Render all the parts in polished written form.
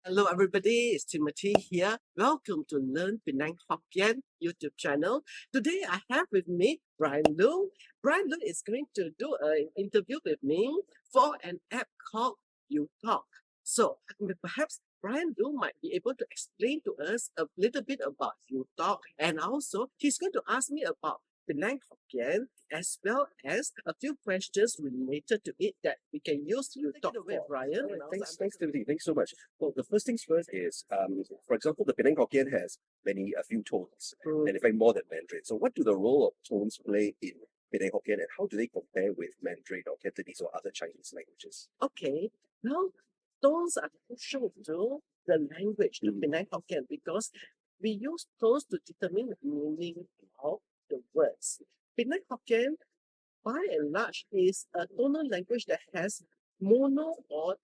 Hello, everybody. It's Timothy here. Welcome to Learn Penang Hokkien YouTube channel. Today, I have with me Brian Lu. Brian Lu is going to do an interview with me for an app called uTalk. So, perhaps Brian Lu might be able to explain to us a little bit about uTalk, and also he's going to ask me about Penang Hokkien, as well as a few questions related to it that we can use to talk away, Brian. Thanks, Timothy. Thanks so much. Well, the first things first is, for example, the Penang Hokkien has a few tones, and in fact more than Mandarin. So, what do the role of tones play in Penang Hokkien, and how do they compare with Mandarin or Cantonese or other Chinese languages? Okay, well, tones are crucial to the language, to Penang Hokkien, because we use tones to determine the meaning of the words. Penang Hokkien, by and large, is a tonal language that has mono or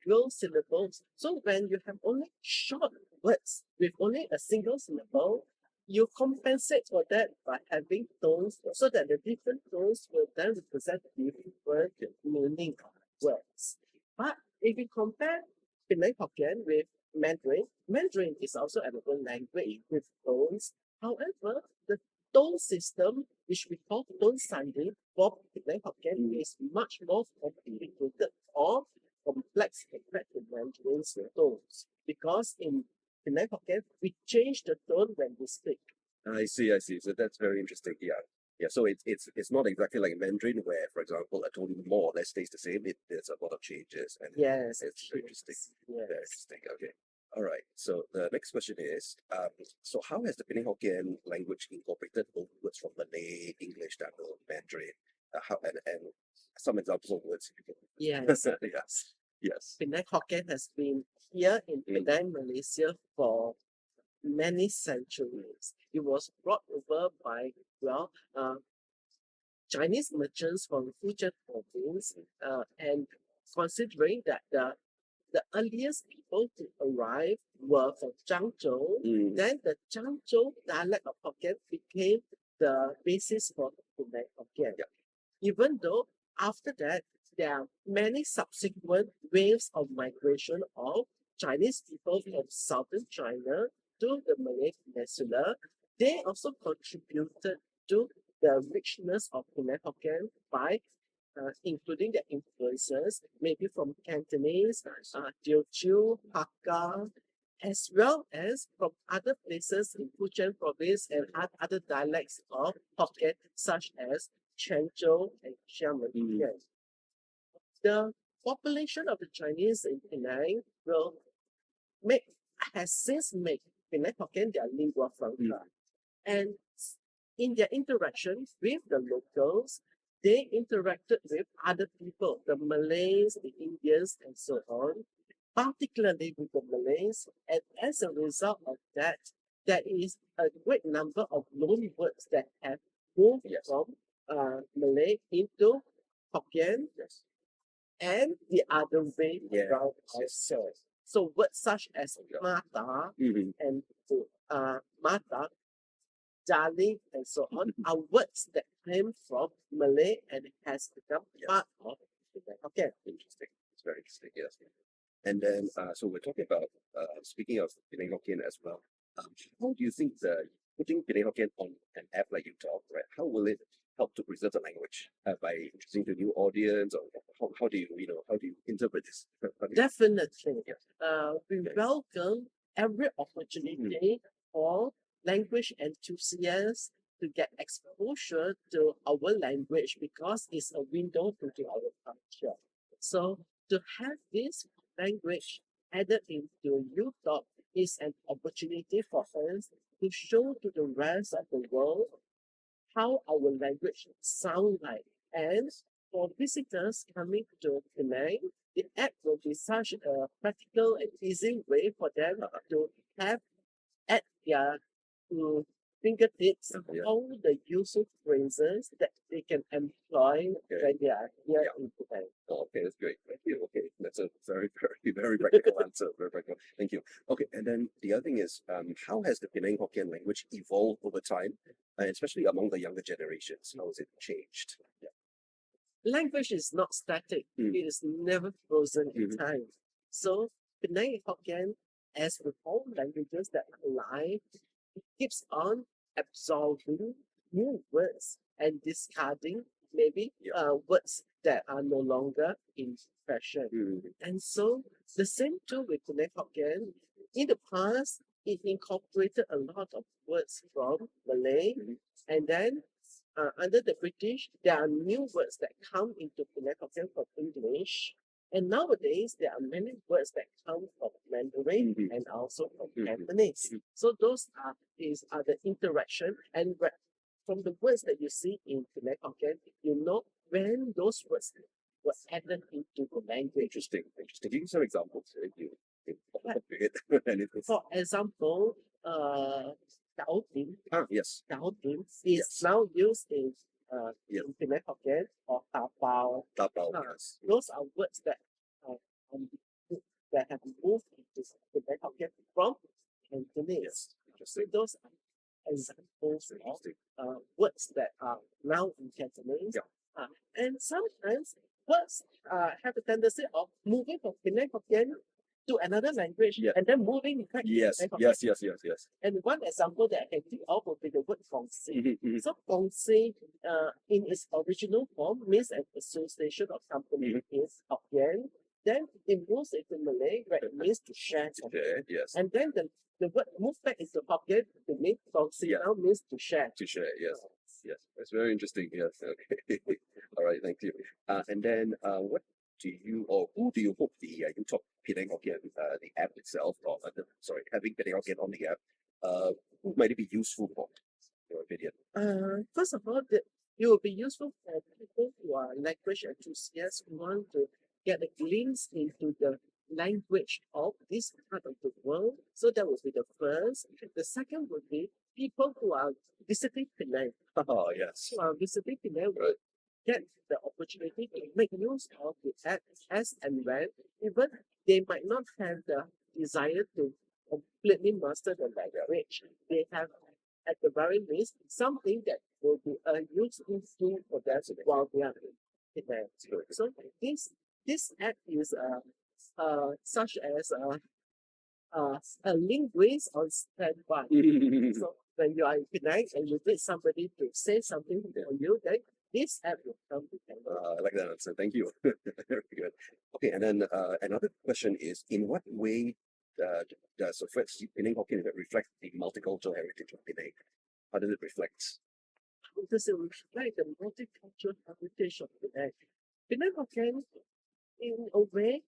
dual syllables. So when you have only short words with only a single syllable, you compensate for that by having tones so that the different tones will then represent different meaning of words. But if you compare Penang Hokkien with Mandarin, Mandarin is also another language with tones. However, the tone system, which we call tone sanding for Penang Hokkien, is much more complicated or complex compared to Mandarin's tones. Because in Penang Hokkien, we change the tone when we speak. I see. So that's very interesting. Yeah. So it's not exactly like Mandarin, where, for example, a tone more or less stays the same. There's a lot of changes, and Yes, it's very interesting. yes. Very interesting. Okay. All right. So the next question is, so how has the Penang Hokkien language incorporated old words from Malay, English, Tamil, Mandarin? How and some examples of words if you can. Yes. Yes. Penang Hokkien has been here in Penang, Malaysia for many centuries. It was brought over by, Chinese merchants from Fujian province, and considering that the earliest people to arrive were from Zhangzhou, then the Zhangzhou dialect of Hokkien became the basis for Penang Hokkien. Yeah. Even though after that, there are many subsequent waves of migration of Chinese people from southern China to the Malay Peninsula. They also contributed to the richness of Penang Hokkien by including their influences, maybe from Cantonese, Teochew, Hakka, as well as from other places in Fujian province and other dialects of Hokkien, such as Quanzhou and Xiamen. The population of the Chinese in Penang make has since made Penang Hokkien their lingua franca. And in their interaction with the locals, they interacted with other people, the Malays, the Indians, and so on, particularly with the Malays. And as a result of that, there is a great number of loan words that have moved from Malay into Hokkien and the other way around also. So words such as mata and mata, darling, and so on are words that came from Malay and has become part of Hokkien. Interesting. It's very interesting. Yes. And then, so we're talking about speaking of Penang Hokkien as well. How do you think putting Penang Hokkien on an app like uTalk, right? How will it help to preserve the language by introducing to new audience, or how do you interpret this? Definitely. We welcome every opportunity for language enthusiasts to get exposure to our language because it's a window into our culture. So to have this language added into uTalk is an opportunity for us to show to the rest of the world how our language sound like. And for visitors coming to Penang, the app will be such a practical and easy way for them to have at their fingertips all the useful phrases that they can employ when they are here in Penang. Okay, that's great. Thank you. Okay, that's a very, very, very practical answer. Very practical. Thank you. Okay, and then the other thing is, how has the Penang Hokkien language evolved over time, especially among the younger generations? How has it changed? Language is not static. It is never frozen in time. So Penang Hokkien, as with all languages that are alive, it keeps on absorbing new words and discarding maybe words that are no longer in fashion. And so the same too with Penang Hokkien. In the past, it incorporated a lot of words from Malay, and then under the British, there are new words that come into Penang Hokkien from English. And nowadays, there are many words that come from Mandarin and also from Cantonese. So those are the interaction, and from the words that you see in Penang Hokkien, you know when those words were added into the language. Interesting. Give me some examples. For example, Tao Tin. Yes. Tao Tin is now used in Penang Hokkien or Tapao. Yes. Those are words that um, that have moved into Penang Hokkien from Cantonese. So those are examples of words that are now in Cantonese. And sometimes words have a tendency of moving from Penang Hokkien to another language and then moving back to Penang Hokkien. Yes. And one example that I can think of would be the word Gongsi. So Gongsi, in its original form, means an association of company in Hokkien. Then it moves into Malay, where it means to share something. Yes. And then the word moved back into Hokkien to mean Gongsi now means to share. To share, yes. Yes, that's very interesting. Yes, okay. All right, thank you. And then, what do you or who do you hope the uTalk Penang Hokkien, the app itself, or having Penang Hokkien on the app, who might it be useful for, in your opinion? First of all, it will be useful for people who are language enthusiasts who want to get a glimpse into the language of this part of the world. So that would be the first. The second would be people who are visiting Penang. Oh, yes. Who are visiting Penang will get the opportunity to make use of the app as and when, even they might not have the desire to completely master the language. They have, at the very least, something that will be a useful tool for them while they are in Penang. So this app is such as a linguist on standby. So when you are in Penang and you need somebody to say something for you, then this app will come to you. I like that answer. Thank you. Very good. Okay, and then another question is, in what way does the phrase Penang Hokkien reflect the multicultural heritage of Penang? How does it reflect? How does it reflect the multicultural heritage of Penang? Penang Hokkien, in a way,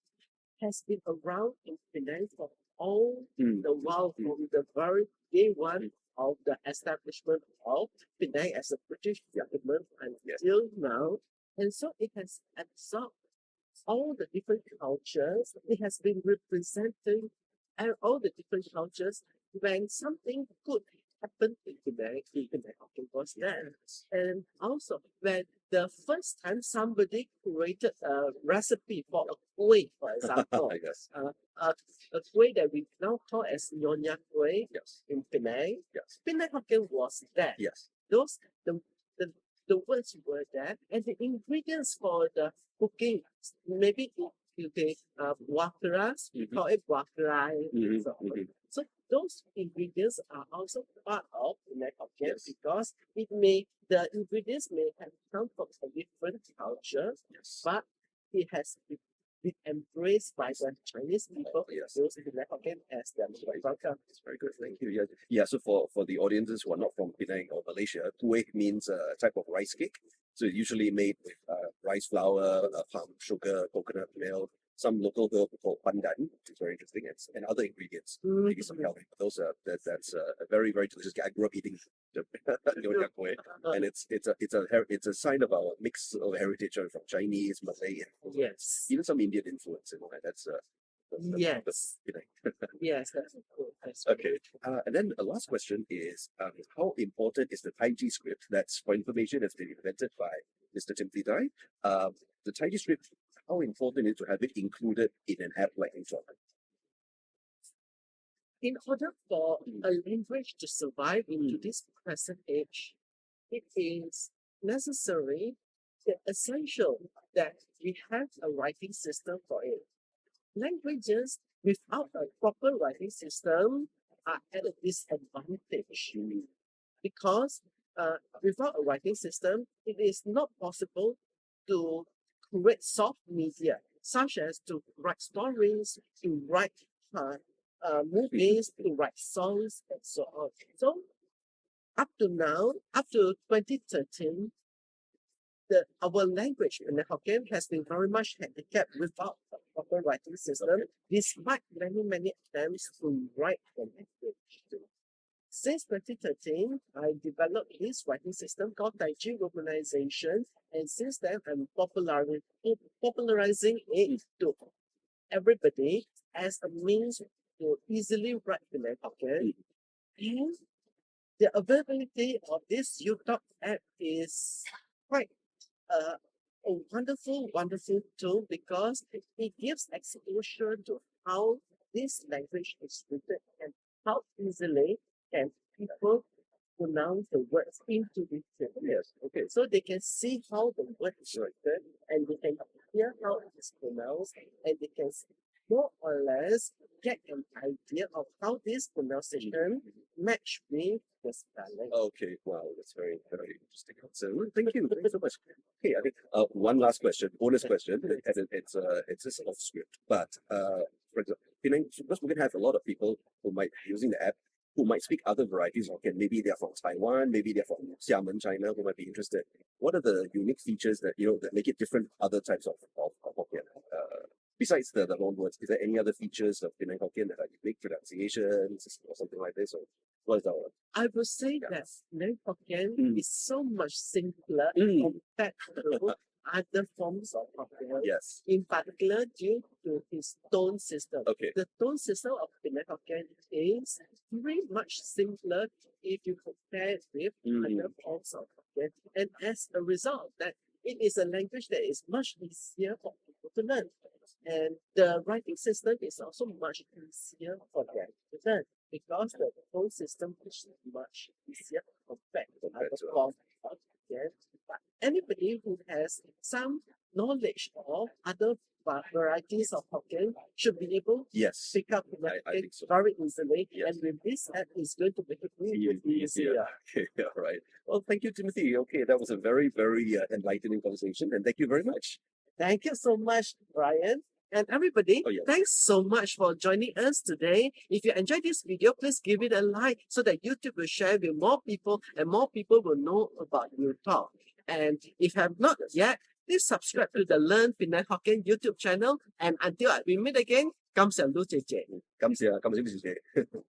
has been around in Penang for all the while, from the very day one of the establishment of Penang as a British government until now. And so it has absorbed all the different cultures. It has been representing all the different cultures when something good happened in Penang Hokkien was there. And also when the first time somebody created a recipe for a kueh, for example, Yes. a kueh that we now call as Nyonya kueh in Penang, Penang Hokkien was there. Yes. Those the words were there, and the ingredients for the cooking, maybe you can wakaras, we call it wakarai. So those ingredients are also part of Penang Hokkien because the ingredients may have come from a different culture, but it has been embraced by the Chinese people who use Penang Hokkien as their culture. It's very good, thank you. Yeah. So for the audiences who are not from Penang or Malaysia, kueh means a type of rice cake. So usually made with rice flour, palm sugar, coconut milk, some local herb called pandan, which is very interesting, and other ingredients. Maybe some help. Those that's a very very delicious. I grew up eating the nyonya kueh, and it's a sign of our mix of heritage from Chinese, Malay, and even some Indian influence. That's yes, that's cool. Okay. And then the last question is, how important is the Taiji script? That's for information that's been invented by Mr. Timothy Dai. The Taiji script, how important is it to have it included in an app like uTalk? In order for a language to survive into this present age, it is necessary, essential that we have a writing system for it. Languages without a proper writing system are at a disadvantage because without a writing system, it is not possible to create soft media, such as to write stories, to write movies, to write songs, and so on. So up to now, up to 2013, our language in the Hokkien has been very much handicapped without a proper writing system, despite many attempts to write the language. Since 2013, I developed this writing system called Taiji romanization, and since then I'm popularizing it to everybody as a means to easily write Penang Hokkien. And the availability of this uTalk app is quite a wonderful tool because it gives exposure to how this language is written and how easily can people pronounce the words into this language. Yes. Okay. So they can see how the word is written and they can hear how it is pronounced and they can more or less get an idea of how this pronunciation match with the spelling. Okay, wow, that's very interesting answer. Well, thank you so much. Okay, I think one last question, bonus question, and it's just off script, but for example, because we're gonna have a lot of people who might be using the app who might speak other varieties of Hokkien. Maybe they're from Taiwan, maybe they're from Xiamen, China, who might be interested. What are the unique features that that make it different other types of Hokkien? Besides the loanwords, is there any other features of Penang Hokkien that are unique pronunciations or something like this? Or what is our? I would say that Penang Hokkien is so much simpler compared to other forms of Hokkien. Yes. In particular, due to its tone system. Okay. The tone system of Penang Hokkien is very much simpler if you compare it with other forms of Hokkien. And as a result of that, it is a language that is much easier for people to learn. And the writing system is also much easier for them to learn because the whole system is much easier compared to other forms of Hokkien. But anybody who has some knowledge of other varieties of Hokkien should be able to pick up Hokkien very easily. Yes. And with this app, it's going to make it really easier. Okay, all right. Well, thank you, Timothy. Okay, that was a very enlightening conversation, and thank you very much. Thank you so much, Brian. And everybody, thanks so much for joining us today. If you enjoyed this video, please give it a like so that YouTube will share with more people and more people will know about uTalk. And if you have not yet, please subscribe to the Learn Penang Hokkien YouTube channel. And until we meet again, 感謝盧姐姐。感謝，感謝，謝謝。